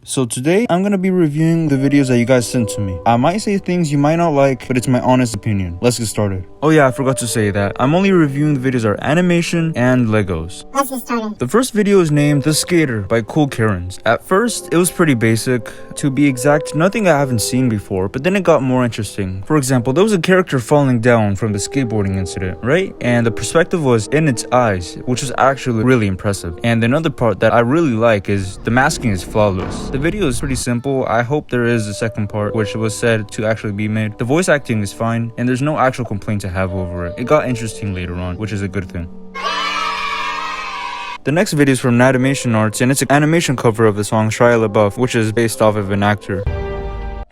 So today, I'm gonna be reviewing the videos that you guys sent to me. I might say things you might not like, but it's my honest opinion. Let's get started. Oh yeah, I forgot to say that. I'm only reviewing the videos are animation and Legos. Let's get started. The first video is named The Skater by Cool Karens. At first, it was pretty basic. To be exact, nothing I haven't seen before, but then it got more interesting. For example, there was a character falling down from the skateboarding incident, right? And the perspective was in its eyes, which was actually really impressive. And another part that I really like is the masking is flawless. The video is pretty simple. I hope there is a second part, which was said to actually be made. The voice acting is fine, and there's no actual complaint to have over it. It got interesting later on, which is a good thing. The next video is from Natimation Arts, and it's an animation cover of the song Shia LaBeouf, which is based off of an actor.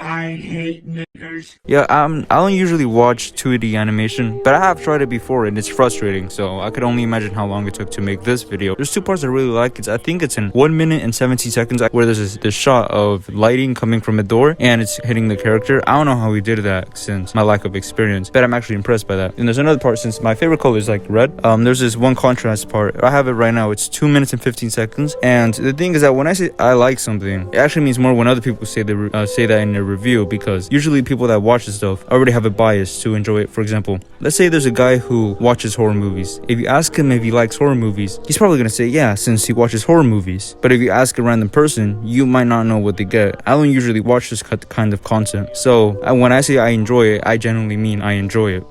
I hate niggers. Yeah, I don't usually watch 2D animation, but I have tried it before and it's frustrating, so I could only imagine how long it took to make this video. There's two parts I really like. I think it's in 1 minute and 17 seconds where there's this shot of lighting coming from a door and it's hitting the character. I don't know how he did that since my lack of experience, but I'm actually impressed by that. And there's another part, since my favorite color is like red, there's this one contrast part. I have it right now. It's 2 minutes and 15 seconds. And the thing is that when I say I like something, it actually means more when other people say that in their review, because usually people that watch this stuff already have a bias to enjoy it. For example, let's say there's a guy who watches horror movies. If you ask him if he likes horror movies, he's probably gonna say yeah, since he watches horror movies. But if you ask a random person, you might not know what they get. I don't usually watch this kind of content, so when I say I enjoy it, I genuinely mean I enjoy it.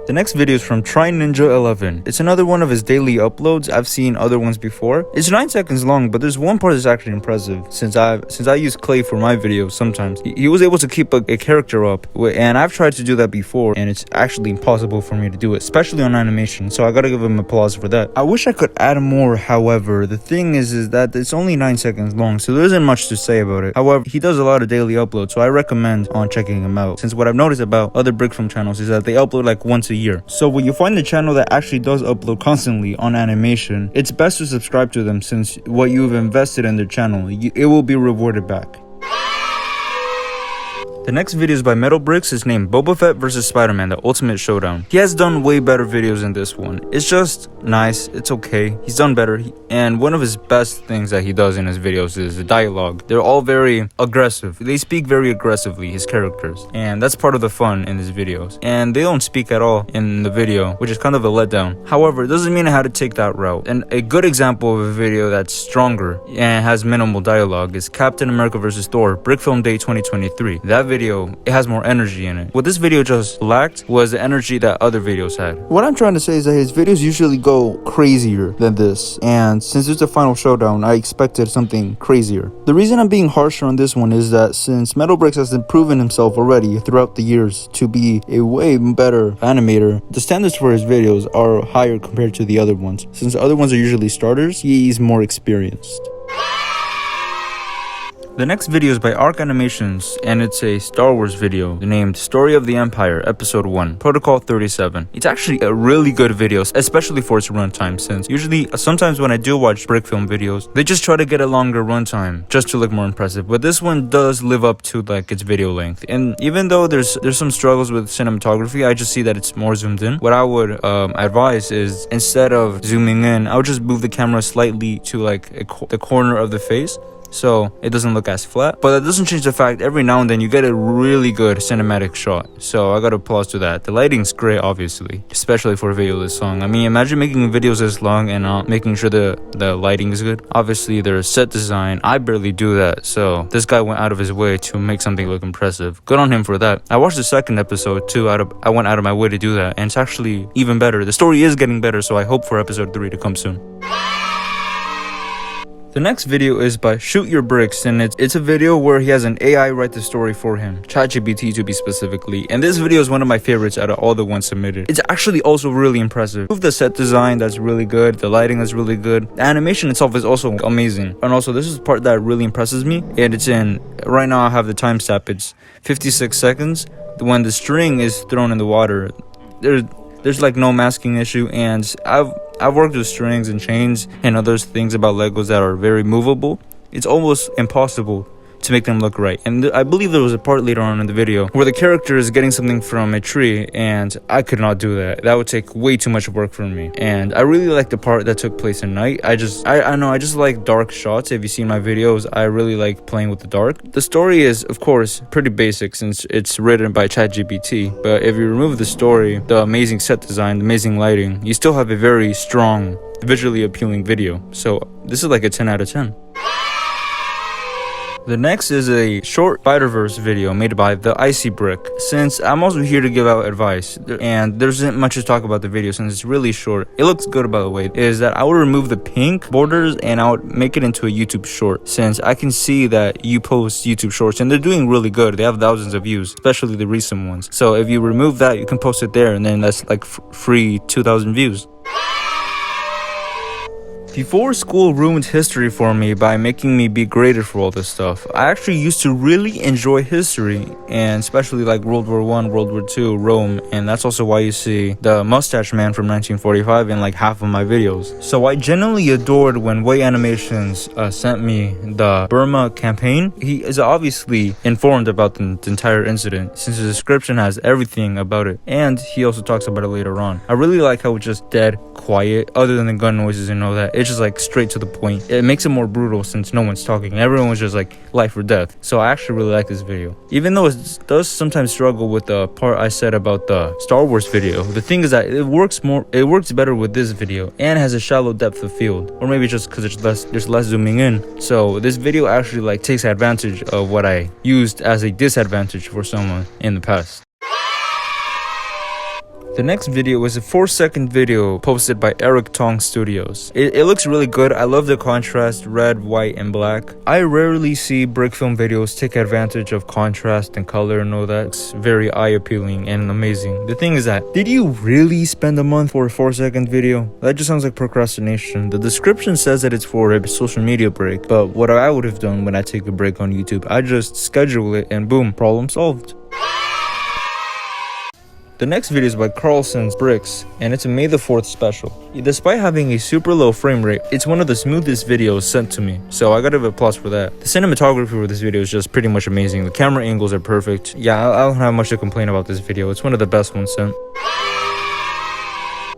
The next video is from Try Ninja 11. It's another one of his daily uploads. I've seen other ones before. It's 9 seconds long, but there's one part that's actually impressive. Since I use clay for my videos sometimes, he was able to keep a character up, and I've tried to do that before, and it's actually impossible for me to do it, especially on animation, so I gotta give him applause for that. I wish I could add more, however. The thing is that it's only 9 seconds long, so there isn't much to say about it. However, he does a lot of daily uploads, so I recommend on checking him out, since what I've noticed about other Brickfilm channels is that they upload like once a year. So when you find a channel that actually does upload constantly on animation, it's best to subscribe to them, since what you've invested in their channel, it will be rewarded back. The next video is by Metal Bricks. It's named Boba Fett vs. Spider-Man, the Ultimate Showdown. He has done way better videos than this one. It's just nice. It's okay. He's done better. And one of his best things that he does in his videos is the dialogue. They're all very aggressive. They speak very aggressively, his characters. And that's part of the fun in his videos. And they don't speak at all in the video, which is kind of a letdown. However, it doesn't mean I had to take that route. And a good example of a video that's stronger and has minimal dialogue is Captain America vs. Thor, Brickfilm Day 2023. That video, it has more energy in it. What this video just lacked was the energy that other videos had. What I'm trying to say is that his videos usually go crazier than this, and since it's a final showdown, I expected something crazier. The reason I'm being harsher on this one is that since Metal Bricks has proven himself already throughout the years to be a way better animator, the standards for his videos are higher compared to the other ones. Since the other ones are usually starters, he's more experienced. The next video is by Arc Animations, and it's a Star Wars video named Story of the Empire Episode 1, Protocol 37. It's actually a really good video, especially for its runtime, since usually, sometimes when I do watch Brickfilm videos, they just try to get a longer runtime just to look more impressive. But this one does live up to like its video length. And even though there's some struggles with cinematography, I just see that it's more zoomed in. What I would advise is, instead of zooming in, I would just move the camera slightly to like the corner of the face, so it doesn't look as flat. But that doesn't change the fact every now and then you get a really good cinematic shot, so I gotta applause to that. The lighting's great, obviously, especially for a video this long. I mean, imagine making videos this long and not making sure the lighting is good. Obviously there's set design. I barely do that, so this guy went out of his way to make something look impressive. Good on him for that. I watched the second episode too. I went out of my way to do that, and it's actually even better. The story is getting better, so I hope for episode 3 to come soon. The next video is by Shoot Your Bricks, and it's a video where he has an AI write the story for him, ChatGPT to be specifically, and this video is one of my favorites out of all the ones submitted. It's actually also really impressive. With the set design that's really good, the lighting is really good, the animation itself is also amazing, and also this is the part that really impresses me, and it's in, right now I have the timestamp, it's 56 seconds, when the string is thrown in the water. There's like no masking issue, and I've worked with strings and chains and other things about Legos that are very movable. It's almost impossible to make them look right. And I believe there was a part later on in the video where the character is getting something from a tree, and I could not do that. That would take way too much work for me. And I really like the part that took place at night. I know I just like dark shots. If you've seen my videos, I really like playing with the dark. The story is, of course, pretty basic since it's written by ChatGPT, but if you remove the story, the amazing set design, the amazing lighting, you still have a very strong, visually appealing video. So this is like a 10 out of 10. The next is a short Spider-Verse video made by The Icy Brick. Since I'm also here to give out advice, and there isn't much to talk about the video since it's really short, it looks good by the way, is that I would remove the pink borders and I would make it into a YouTube short, since I can see that you post YouTube shorts and they're doing really good. They have thousands of views, especially the recent ones. So if you remove that, you can post it there and then that's like free 2,000 views. Before school ruined history for me by making me be graded for all this stuff, I actually used to really enjoy history, and especially like World War I, World War II, Rome, and that's also why you see the Mustache Man from 1945 in like half of my videos. So I genuinely adored when Way Animations sent me the Burma campaign. He is obviously informed about the entire incident since the description has everything about it, and he also talks about it later on. I really like how it's just dead quiet, other than the gun noises and all that. It's just like straight to the point. It makes it more brutal since no one's talking. Everyone's just like life or death. So I actually really like this video. Even though it does sometimes struggle with the part I said about the Star Wars video, the thing is that it works better with this video and has a shallow depth of field. Or maybe just because there's less zooming in. So this video actually like takes advantage of what I used as a disadvantage for someone in the past. The next video is a 4-second video posted by Eric Tong Studios. It looks really good. I love the contrast, red, white, and black. I rarely see brick film videos take advantage of contrast and color and all that. It's very eye-appealing and amazing. The thing is that, did you really spend a month for a 4-second video? That just sounds like procrastination. The description says that it's for a social media break, but what I would have done when I take a break on YouTube, I just schedule it and boom, problem solved. The next video is by Carlson's Bricks, and it's a May the 4th special. Despite having a super low frame rate, it's one of the smoothest videos sent to me, so I gotta give applause for that. The cinematography for this video is just pretty much amazing. The camera angles are perfect. Yeah, I don't have much to complain about this video. It's one of the best ones sent.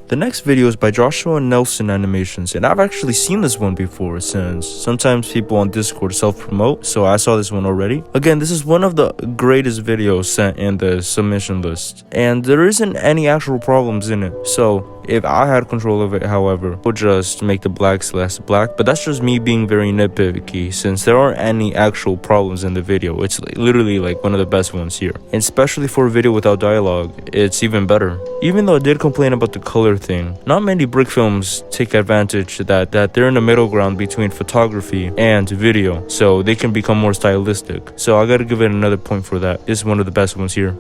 The next video is by Joshua Nelson Animations, and I've actually seen this one before since sometimes people on Discord self-promote, so I saw this one already. Again, this is one of the greatest videos sent in the submission list, and there isn't any actual problems in it, so if I had control of it, however, I would just make the blacks less black, but that's just me being very nitpicky since there aren't any actual problems in the video. It's literally like one of the best ones here, and especially for a video without dialogue, it's even better. Even though I did complain about the color thing, not many brick films take advantage that they're in the middle ground between photography and video, so they can become more stylistic. So I gotta give it another point for that. This is one of the best ones here.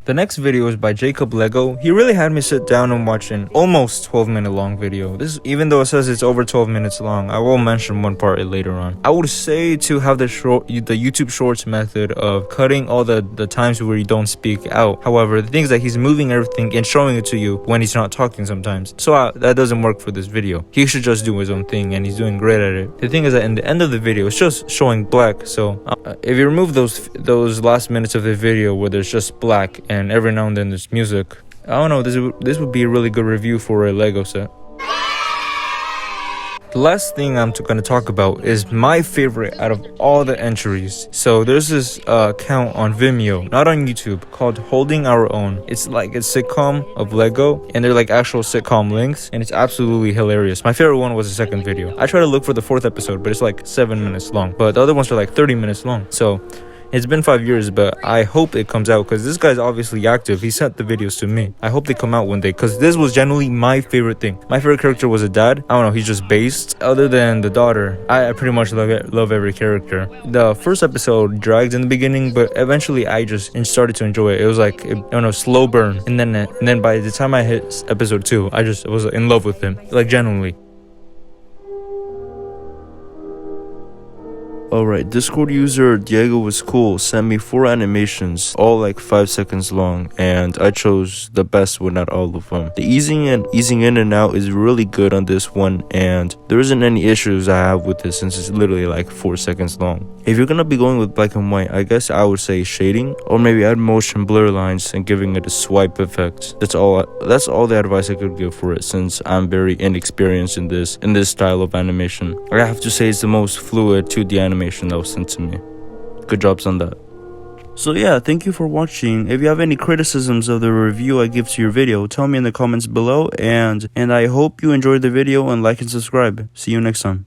The next video is by Jacob Lego. He really had me sit down and watch an almost 12-minute long video. This, even though it says it's over 12 minutes long, I will mention one part later on. I would say to have the YouTube Shorts method of cutting all the times where you don't speak out. However, the thing is that he's moving everything and showing it to you when he's not talking sometimes. So that doesn't work for this video. He should just do his own thing, and he's doing great at it. The thing is that in the end of the video, it's just showing black. So if you remove those last minutes of the video where there's just black and every now and then there's music, I don't know, this would be a really good review for a Lego set. The last thing I'm going to talk about is my favorite out of all the entries. So there's this account on Vimeo, not on YouTube, called Holding Our Own. It's like a sitcom of Lego, and they're like actual sitcom lengths, and it's absolutely hilarious. My favorite one was the second video. I tried to look for the 4th episode, but it's like 7 minutes long, but the other ones are like 30 minutes long. So it's been 5 years, but I hope it comes out because this guy's obviously active. He sent the videos to me. I hope they come out one day because this was generally my favorite thing. My favorite character was a dad. I don't know, he's just based. Other than the daughter, I pretty much love every character. The first episode dragged in the beginning, but eventually I just started to enjoy it. It was like, I don't know, slow burn. And then by the time I hit episode 2, I just was in love with him, like genuinely. Alright, Discord user Diego was cool sent me 4 animations, all like 5 seconds long, and I chose the best one out of all of them. The easing in and out is really good on this one, and there isn't any issues I have with this since it's literally like 4 seconds long. If you're gonna be going with black and white, I guess I would say shading, or maybe add motion blur lines and giving it a swipe effect. That's all the advice I could give for it, since I'm very inexperienced in this style of animation. I have to say it's the most fluid 2D animation that was sent to me. Good jobs on that. So yeah, thank you for watching. If you have any criticisms of the review I give to your video, tell me in the comments below, and I hope you enjoyed the video, and like and subscribe. See you next time.